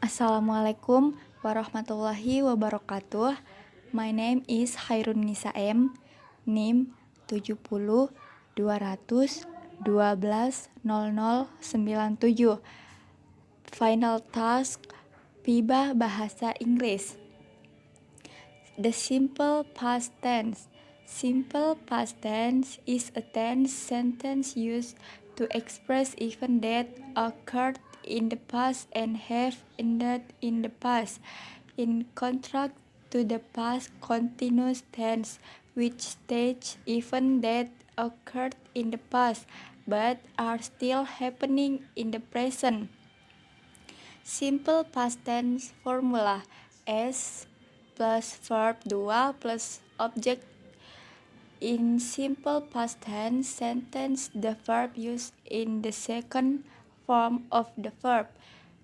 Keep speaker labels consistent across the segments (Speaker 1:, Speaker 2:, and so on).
Speaker 1: Assalamualaikum warahmatullahi wabarakatuh. My name is Hairun Nisa M. NIM 70 200 12 0097. Final task Piba bahasa Inggris. The simple past tense. Simple past tense is a tense sentence used to express events that occurred in the past and have ended in the past. In contrast to the past continuous tense, which states events that occurred in the past but are still happening in the present. Simple past tense formula: S plus verb 2 plus object. In simple past tense sentence, the verb used in the second form of the verb.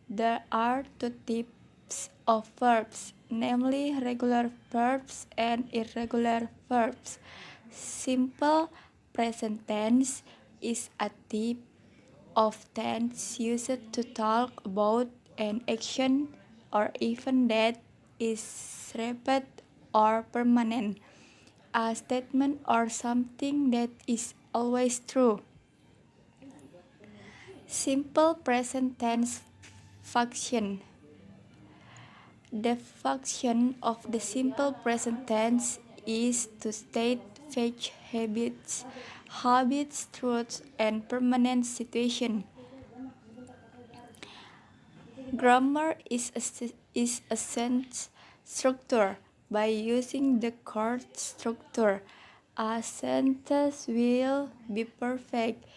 Speaker 1: There are two types of verbs, namely regular verbs and irregular verbs. Simple present tense is a type of tense used to talk about an action or event that is repeated or permanent, a statement or something that is always true. Simple present tense function. The function of the simple present tense is to state future habits, truths, and permanent situation. Grammar is a sentence structure. By using the correct structure, a sentence will be perfect.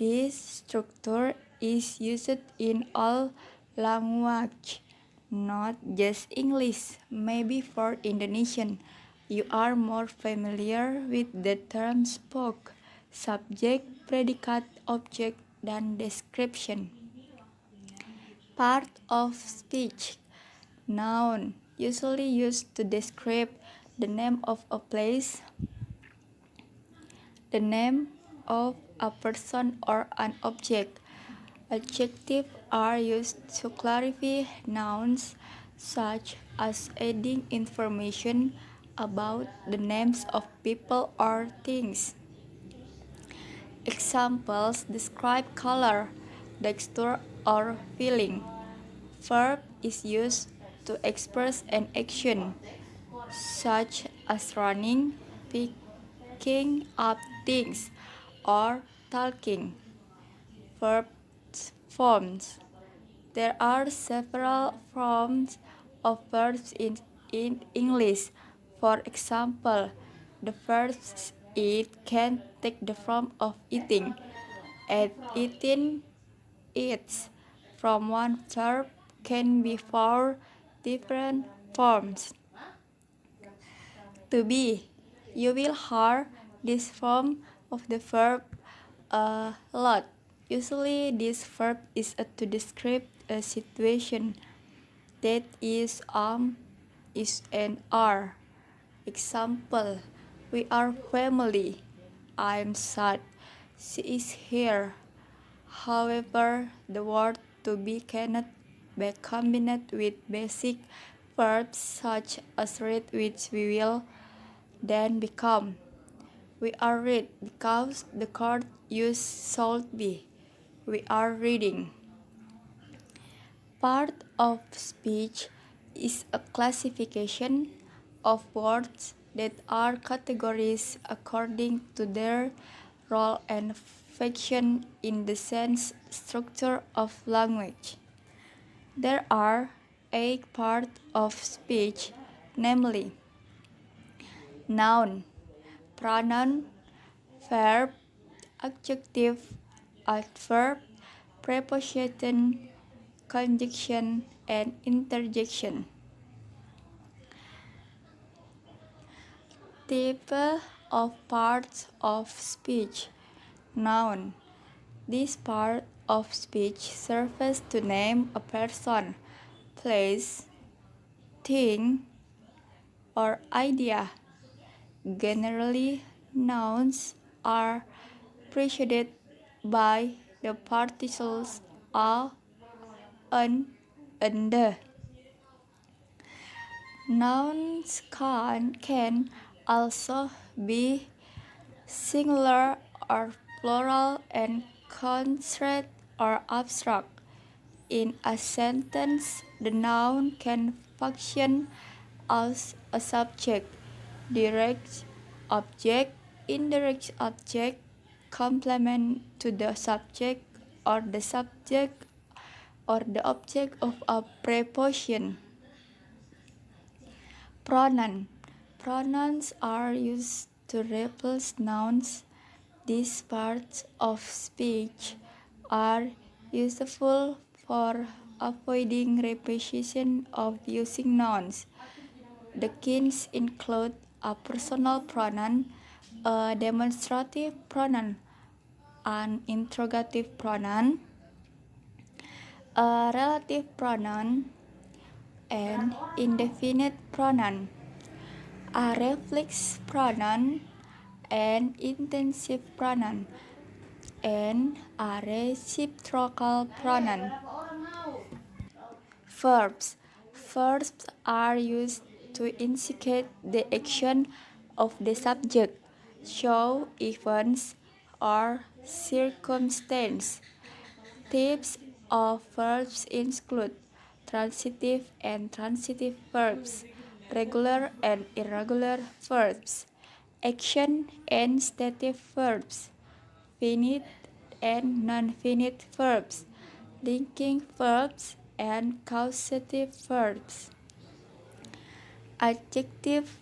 Speaker 1: This structure is used in all languages, not just English. Maybe for Indonesian, you are more familiar with the term spoke, subject, predicate, object, than description. Part of speech. Noun, usually used to describe the name of a place, the name of a person or an object. Adjectives are used to clarify nouns, such as adding information about the names of people or things. Examples describe color, texture, or feeling. Verb is used to express an action, such as running, picking up things, or talking. Verb forms. There are several forms of verbs in English. For example, the verb eat can take the form of eating. At eating, eats. From one verb can be four different forms. To be. You will hear this form of the verb a lot. Usually this verb is to describe a situation that is and are. Example: we are family. I'm sad. She is here. However, the word to be cannot be combined with basic verbs such as read, which we will then become. We are read because the correct use should be. We are reading. Part of speech is a classification of words that are categories according to their role and function in the sense structure of language. There are 8 parts of speech, namely noun, pronoun, verb, adjective, adverb, preposition, conjunction, and interjection. Type of parts of speech. Noun. This part of speech serves to name a person, place, thing, or idea. Generally, nouns are preceded by the particles a, an, under. Nouns can also be singular or plural and concrete or abstract. In a sentence, the noun can function as a subject, direct object, indirect object, complement to the subject, or the subject or the object of a preposition. Pronouns are used to replace nouns. These parts of speech are useful for avoiding repetition of using nouns. The keys include a personal pronoun, a demonstrative pronoun, an interrogative pronoun, a relative pronoun, and indefinite pronoun, a reflex pronoun, an intensive pronoun, and a reciprocal pronoun. Verbs are used to indicate the action of the subject, show events or circumstance. Types of verbs include transitive and transitive verbs, regular and irregular verbs, action and stative verbs, finite and non-finite verbs, linking verbs, and causative verbs. Adjective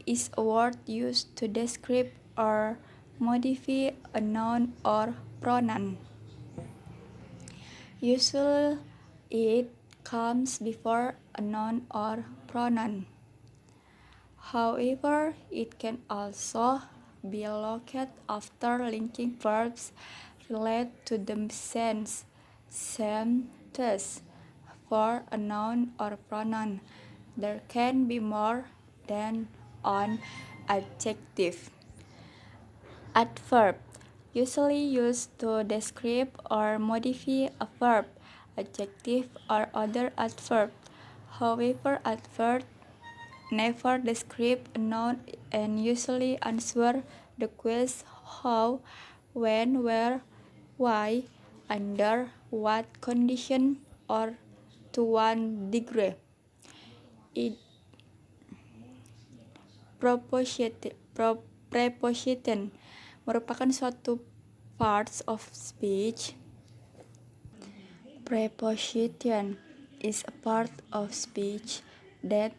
Speaker 1: is a word used to describe or modify a noun or pronoun. Usually, it comes before a noun or pronoun. However, it can also be located after linking verbs related to the sense. Thus, for a noun or pronoun, there can be more than one adjective. Adverb, usually used to describe or modify a verb, adjective, or other adverb. However, adverb never describe a noun and usually answer the question how, when, where, why, under what condition, or to what degree. Preposition merupakan suatu parts of speech. Preposition is a part of speech that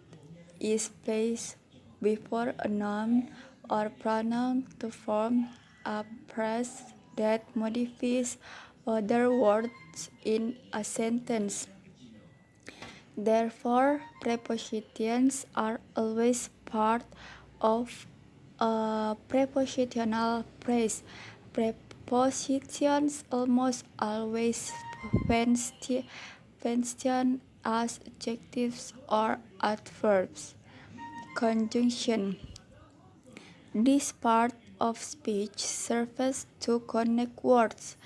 Speaker 1: is placed before a noun or pronoun to form a phrase that modifies other words in a sentence. Therefore, prepositions are always part of a prepositional phrase. Prepositions almost always function as adjectives or adverbs. Conjunction. This part of speech serves to connect words,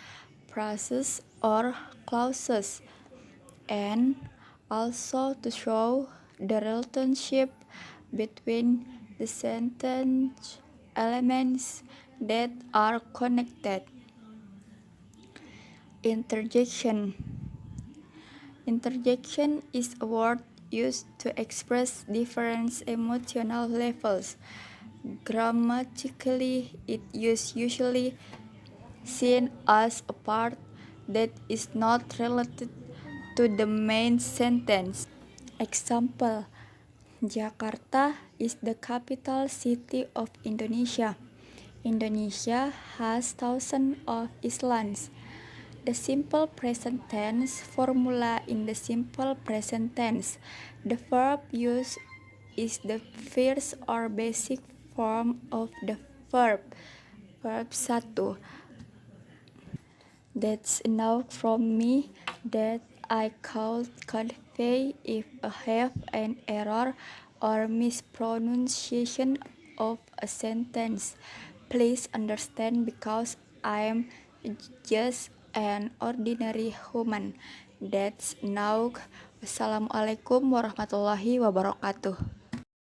Speaker 1: phrases, or clauses, and also to show the relationship between the sentence elements that are connected. Interjection. Interjection is a word used to express different emotional levels. Grammatically, it is usually seen as a part that is not related to the main sentence. Example, Jakarta is the capital city of Indonesia. Indonesia has thousands of islands. The simple present tense formula in the simple present tense. The verb used is the first or basic form of the verb. Verb 1. That's enough from me that I could convey if I have an error or mispronunciation of a sentence. Please understand because I'm just an ordinary human. That's now. Wassalamualaikum warahmatullahi wabarakatuh.